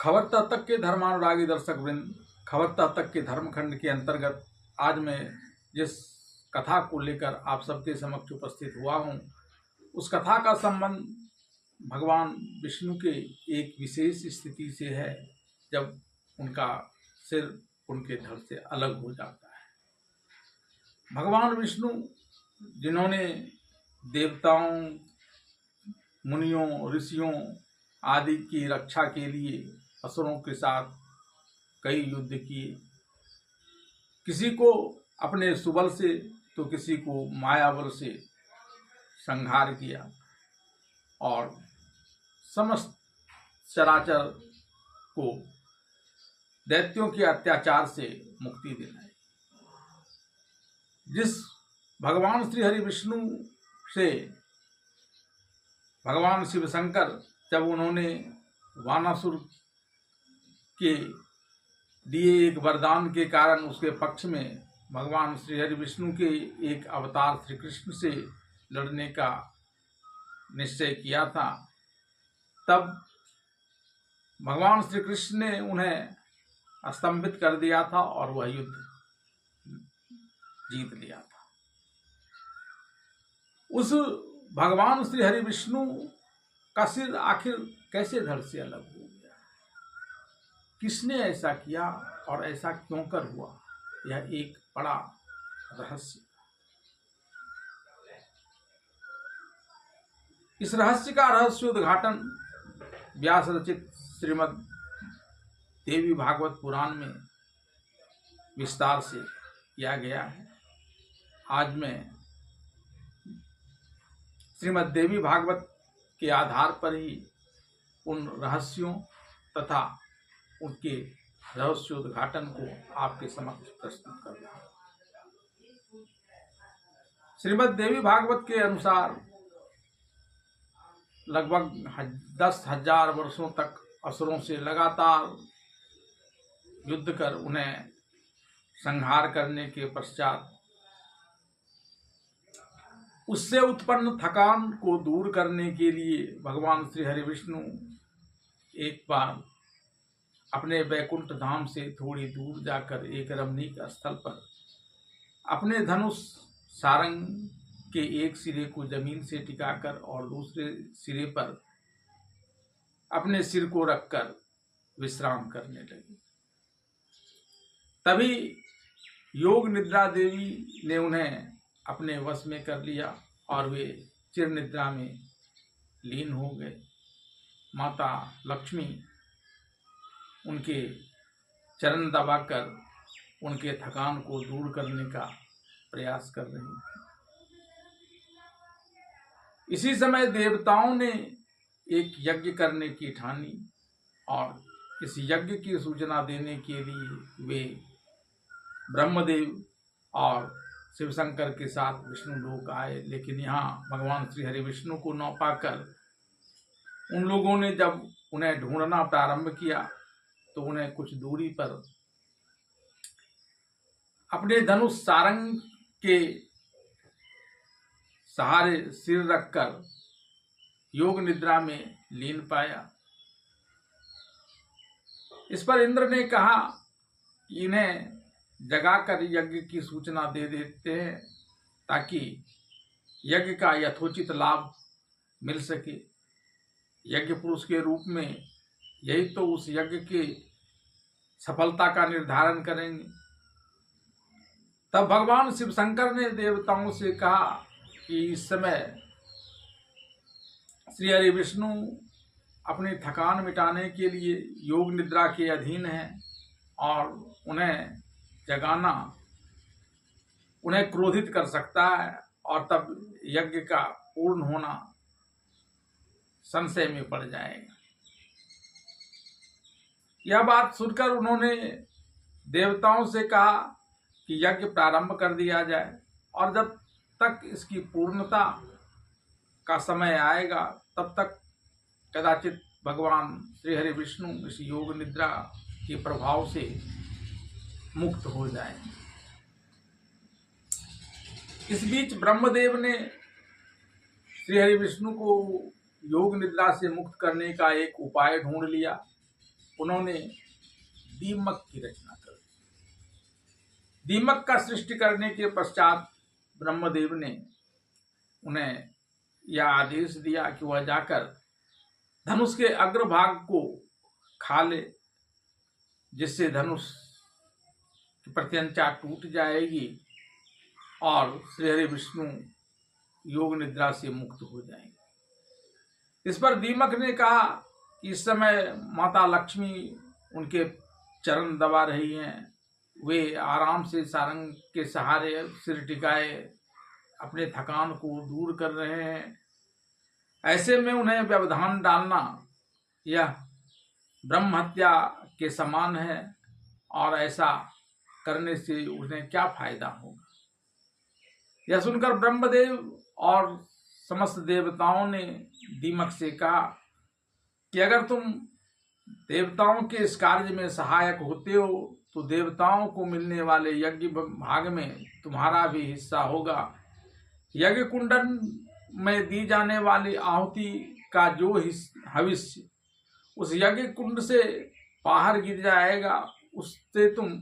खबर तक के धर्मानुरागी दर्शक वृंद, खबर तक के धर्मखंड के अंतर्गत आज मैं जिस कथा को लेकर आप सबके समक्ष उपस्थित हुआ हूँ, उस कथा का संबंध भगवान विष्णु के एक विशेष स्थिति से है, जब उनका सिर उनके धड़ से अलग हो जाता है। भगवान विष्णु जिन्होंने देवताओं, मुनियों, ऋषियों आदि की रक्षा के लिए असुरों के साथ कई युद्ध किए, किसी को अपने सुबल से तो किसी को मायाबल से संहार किया और समस्त चराचर को दैत्यों के अत्याचार से मुक्ति दिलाई। जिस भगवान श्री हरि विष्णु से भगवान शिव शंकर जब उन्होंने वानासुर के दिए एक वरदान के कारण उसके पक्ष में भगवान श्री हरि विष्णु के एक अवतार श्री कृष्ण से लड़ने का निश्चय किया था, तब भगवान श्री कृष्ण ने उन्हें स्तंभित कर दिया था और वह युद्ध जीत लिया था। उस भगवान श्री हरि विष्णु का सिर आखिर कैसे धड़ से अलग हो गया, किसने ऐसा किया और ऐसा क्यों कर हुआ, यह एक बड़ा रहस्य। इस रहस्य का रहस्योद्घाटन व्यास रचित श्रीमद् देवी भागवत पुराण में विस्तार से किया गया है। आज मैं श्रीमद् देवी भागवत के आधार पर ही उन रहस्यों तथा उनके रहस्योद्घाटन को आपके समक्ष प्रस्तुत कर रहा हूँ। श्रीमद् देवी भागवत के अनुसार लगभग 10,000 वर्षों तक असुरों से लगातार युद्ध कर उन्हें संहार करने के पश्चात उससे उत्पन्न थकान को दूर करने के लिए भगवान श्री हरि विष्णु एक बार अपने वैकुंठ धाम से थोड़ी दूर जाकर एक रमणीक स्थल पर अपने धनुष सारंग के एक सिरे को जमीन से टिकाकर और दूसरे सिरे पर अपने सिर को रखकर विश्राम करने लगे। तभी योग निद्रा देवी ने उन्हें अपने वश में कर लिया और वे चिर निद्रा में लीन हो गए। माता लक्ष्मी उनके चरण दबाकर उनके थकान को दूर करने का प्रयास कर रही थी। इसी समय देवताओं ने एक यज्ञ करने की ठानी और इस यज्ञ की सूचना देने के लिए वे ब्रह्मदेव और शिव शंकर के साथ विष्णु लोक आए। लेकिन यहाँ भगवान श्री हरि विष्णु को न पाकर उन लोगों ने जब उन्हें ढूंढना प्रारंभ किया तो उन्हें कुछ दूरी पर अपने धनुष सारंग के सहारे सिर रखकर योग निद्रा में लीन पाया। इस पर इंद्र ने कहा कि इन्हें जगाकर यज्ञ की सूचना दे देते हैं ताकि यज्ञ का यथोचित लाभ मिल सके। यज्ञ पुरुष के रूप में यही तो उस यज्ञ की सफलता का निर्धारण करेंगे। तब भगवान शिव शंकर ने देवताओं से कहा कि इस समय श्री हरि विष्णु अपनी थकान मिटाने के लिए योग निद्रा के अधीन हैं और उन्हें जगाना उन्हें क्रोधित कर सकता है और तब यज्ञ का पूर्ण होना संशय में पड़ जाएगा। यह बात सुनकर उन्होंने देवताओं से कहा कि यज्ञ प्रारंभ कर दिया जाए और जब तक इसकी पूर्णता का समय आएगा तब तक कदाचित भगवान श्री हरि विष्णु इस योग निद्रा के प्रभाव से मुक्त हो जाए। इस बीच ब्रह्मदेव ने श्री हरि विष्णु को योग निद्रा से मुक्त करने का एक उपाय ढूंढ लिया। उन्होंने दीमक की रचना कर दी। दीमक का सृष्टि करने के पश्चात ब्रह्मदेव ने उन्हें यह आदेश दिया कि वह जाकर धनुष के अग्रभाग को खा ले, जिससे धनुष की प्रत्यंचा टूट जाएगी और श्री हरि विष्णु योग निद्रा से मुक्त हो जाएंगे। इस पर दीमक ने कहा कि इस समय माता लक्ष्मी उनके चरण दबा रही हैं, वे आराम से सारंग के सहारे सिर टिकाए अपने थकान को दूर कर रहे हैं। ऐसे में उन्हें व्यवधान डालना यह ब्रह्म हत्या के समान है और ऐसा करने से उन्हें क्या फायदा होगा। यह सुनकर ब्रह्मदेव और समस्त देवताओं ने दीमक से कहा कि अगर तुम देवताओं के इस कार्य में सहायक होते हो तो देवताओं को मिलने वाले यज्ञ भाग में तुम्हारा भी हिस्सा होगा। यज्ञ कुंडन में दी जाने वाली आहुति का जो हविष्य उस यज्ञ कुंड से बाहर गिर जाएगा, उससे तुम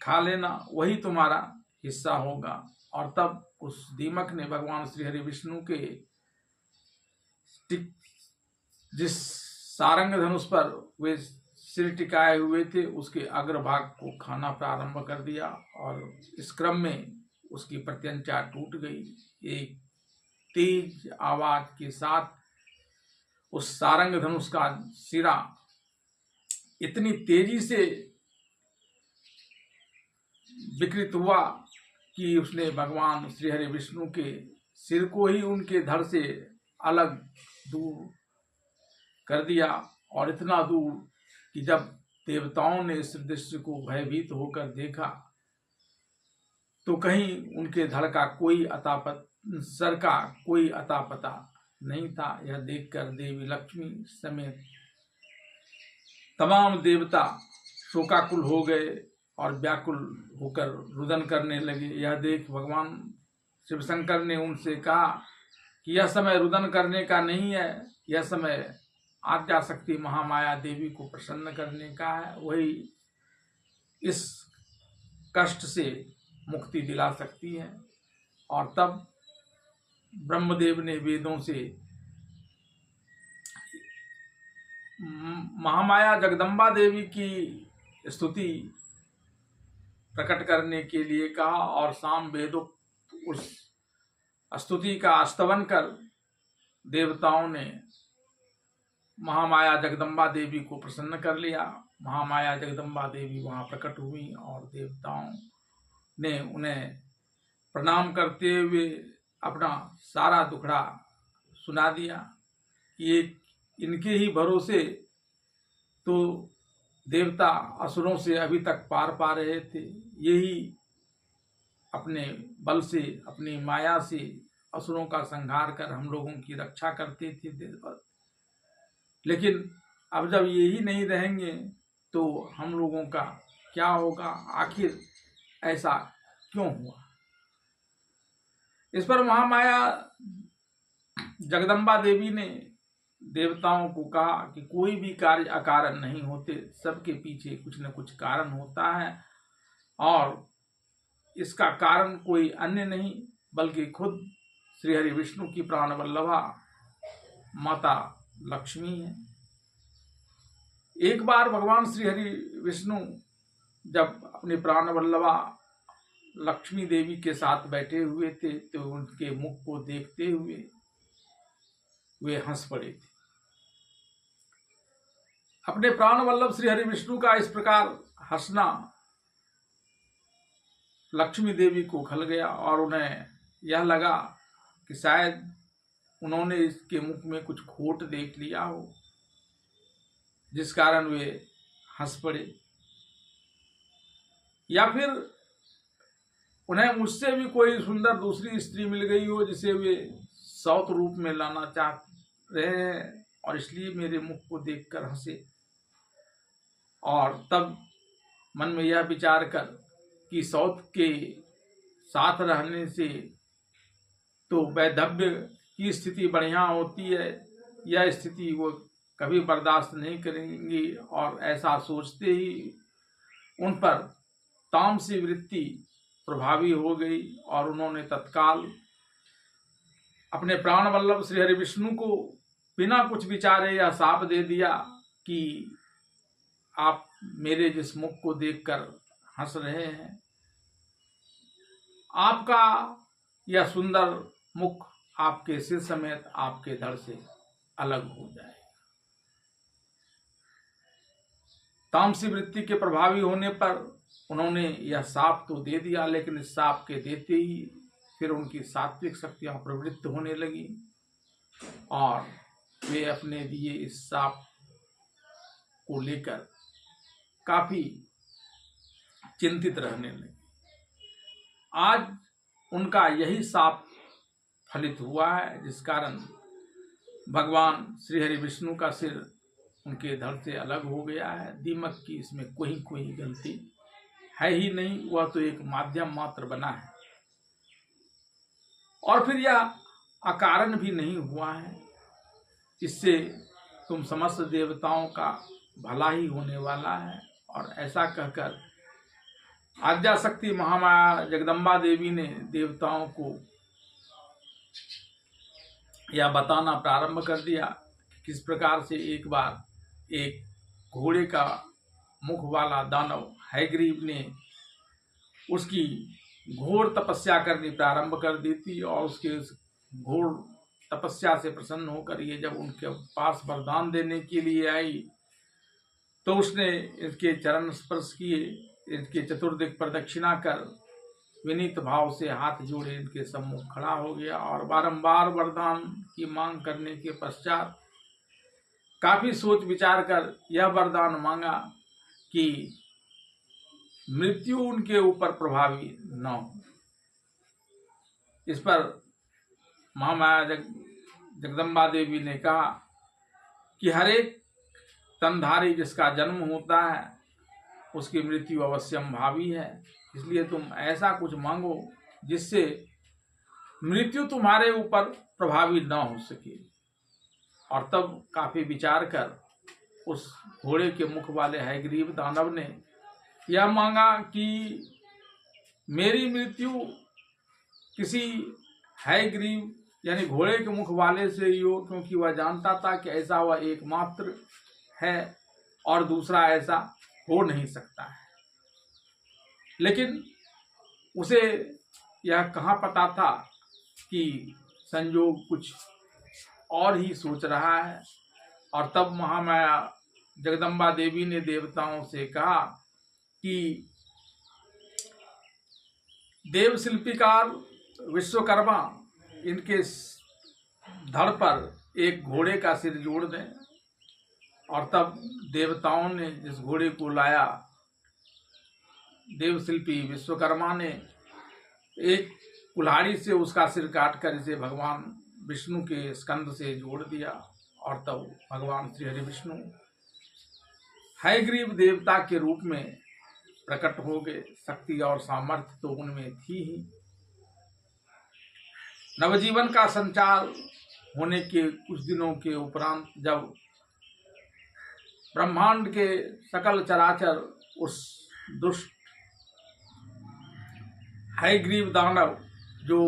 खा लेना, वही तुम्हारा हिस्सा होगा। और तब उस दीमक ने भगवान श्री हरि विष्णु के जिस सारंग धनुष पर वे सिर टिकाए हुए थे उसके अग्रभाग को खाना प्रारंभ कर दिया और इस क्रम में उसकी प्रत्यंचा टूट गई। एक तेज आवाज के साथ उस सारंग धनुष का सिरा इतनी तेजी से विकृत हुआ कि उसने भगवान श्री हरि विष्णु के सिर को ही उनके धड़ से अलग दूर कर दिया और इतना दूर कि जब देवताओं ने इस दृश्य को भयभीत होकर देखा तो कहीं उनके धड़ का कोई सर का कोई अता पता नहीं था। यह देखकर देवी लक्ष्मी समेत तमाम देवता शोकाकुल हो गए और व्याकुल होकर रुदन करने लगे। यह देख भगवान शिव शंकर ने उनसे कहा कि यह समय रुदन करने का नहीं है, यह समय आद्या शक्ति महामाया देवी को प्रसन्न करने का है, वही इस कष्ट से मुक्ति दिला सकती है। और तब ब्रह्मदेव ने वेदों से महामाया जगदम्बा देवी की स्तुति प्रकट करने के लिए कहा और साम वेदोक्त उस स्तुति का स्तवन कर देवताओं ने महामाया जगदम्बा देवी को प्रसन्न कर लिया। महामाया जगदम्बा देवी वहाँ प्रकट हुई और देवताओं ने उन्हें प्रणाम करते हुए अपना सारा दुखड़ा सुना दिया कि इनके ही भरोसे तो देवता असुरों से अभी तक पार पा रहे थे, यही अपने बल से अपनी माया से असुरों का संहार कर हम लोगों की रक्षा करते थे। लेकिन अब जब यही नहीं रहेंगे तो हम लोगों का क्या होगा, आखिर ऐसा क्यों हुआ। इस पर महामाया जगदम्बा देवी ने देवताओं को कहा कि कोई भी कार्य अकारण नहीं होते, सबके पीछे कुछ न कुछ कारण होता है और इसका कारण कोई अन्य नहीं बल्कि खुद श्री हरि विष्णु की प्राण वल्लभा माता लक्ष्मी है। एक बार भगवान श्री हरि विष्णु जब अपनी प्राण वल्लभा लक्ष्मी देवी के साथ बैठे हुए थे तो उनके मुख को देखते हुए वे हंस पड़े थे। अपने प्राण वल्लभ श्री हरि विष्णु का इस प्रकार हंसना लक्ष्मी देवी को खल गया और उन्हें यह लगा कि शायद उन्होंने इसके मुख में कुछ खोट देख लिया हो, जिस कारण वे हंस पड़े, या फिर उन्हें मुझसे भी कोई सुंदर दूसरी स्त्री मिल गई हो जिसे वे सौत रूप में लाना चाह रहे हैं और इसलिए मेरे मुख को देखकर हंसे। और तब मन में यह विचार कर कि सौत के साथ रहने से तो वैधव्य की स्थिति बढ़िया होती है, यह स्थिति वो कभी बर्दाश्त नहीं करेंगी और ऐसा सोचते ही उन पर तामसी वृत्ति प्रभावी हो गई और उन्होंने तत्काल अपने प्राण वल्लभ श्री हरि विष्णु को बिना कुछ विचारे यह शाप दे दिया कि आप मेरे जिस मुख को देखकर हंस रहे हैं, आपका यह सुंदर मुख आपके सिर समेत आपके धड़ से अलग हो जाए। तामसी वृत्ति के प्रभावी होने पर उन्होंने यह शाप तो दे दिया, लेकिन इस शाप के देते ही फिर उनकी सात्विक शक्तियां प्रवृत्त होने लगी और वे अपने दिए इस शाप को लेकर काफी चिंतित रहने लगे। आज उनका यही शाप फलित हुआ है, जिस कारण भगवान श्री हरि विष्णु का सिर उनके धड़ से अलग हो गया है। दीमक की इसमें कोई गलती है ही नहीं, वह तो एक माध्यम मात्र बना है और फिर यह अकारण भी नहीं हुआ है। इससे तुम समस्त देवताओं का भला ही होने वाला है। और ऐसा कहकर आद्याशक्ति महामाया जगदम्बा देवी ने देवताओं को यह बताना प्रारंभ कर दिया कि किस प्रकार से एक बार एक घोड़े का मुख वाला दानव हैग्रीव ने उसकी घोर तपस्या करनी प्रारंभ कर दी थी और उसके उस घोर तपस्या से प्रसन्न होकर ये जब उनके पास वरदान देने के लिए आई तो उसने इसके चरण स्पर्श किए, इनके चतुर्दिक प्रदक्षिणा कर विनीत भाव से हाथ जोड़े इनके सम्मुख खड़ा हो गया और बारंबार वरदान की मांग करने के पश्चात काफी सोच विचार कर यह वरदान मांगा कि मृत्यु उनके ऊपर प्रभावी न हो। इस पर महामाया जगदम्बा देवी ने कहा कि हर एक तनधारी जिसका जन्म होता है उसकी मृत्यु अवश्यम भावी है, इसलिए तुम ऐसा कुछ मांगो जिससे मृत्यु तुम्हारे ऊपर प्रभावी न हो सके। और तब काफी विचार कर उस घोड़े के मुख वाले हैग्रीव दानव ने यह मांगा कि मेरी मृत्यु किसी हैग्रीव यानी घोड़े के मुख वाले से ही हो, क्योंकि वह जानता था कि ऐसा वह एकमात्र है और दूसरा ऐसा हो नहीं सकता है। लेकिन उसे यह कहाँ पता था कि संयोग कुछ और ही सोच रहा है। और तब महामाया जगदम्बा देवी ने देवताओं से कहा कि देव शिल्पीकार विश्वकर्मा इनके धड़ पर एक घोड़े का सिर जोड़ दें। और तब देवताओं ने जिस घोड़े को लाया, देवशिल्पी विश्वकर्मा ने एक कुल्हाड़ी से उसका सिर काटकर इसे भगवान विष्णु के स्कंद से जोड़ दिया। और तब भगवान श्री हरि विष्णु हैग्रीव देवता के रूप में प्रकट हो गए। शक्ति और सामर्थ्य तो उनमें थी ही। नवजीवन का संचार होने के कुछ दिनों के उपरांत जब ब्रह्मांड के सकल चराचर उस दुष्ट हैग्रीव दानव जो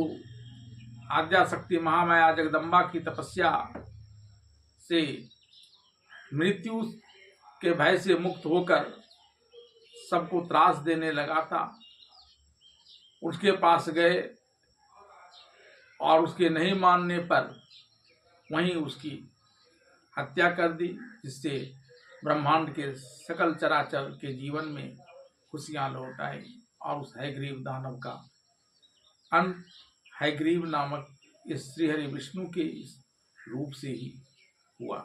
आद्याशक्ति महामाया जगदम्बा की तपस्या से मृत्यु के भय से मुक्त होकर सबको त्रास देने लगा था, उसके पास गए और उसके नहीं मानने पर वहीं उसकी हत्या कर दी, जिससे ब्रह्मांड के सकल चराचर के जीवन में खुशियां लौट आई। और उस हैग्रीव दानव का अंत हैग्रीव नामक इस श्रीहरि विष्णु के इस रूप से ही हुआ।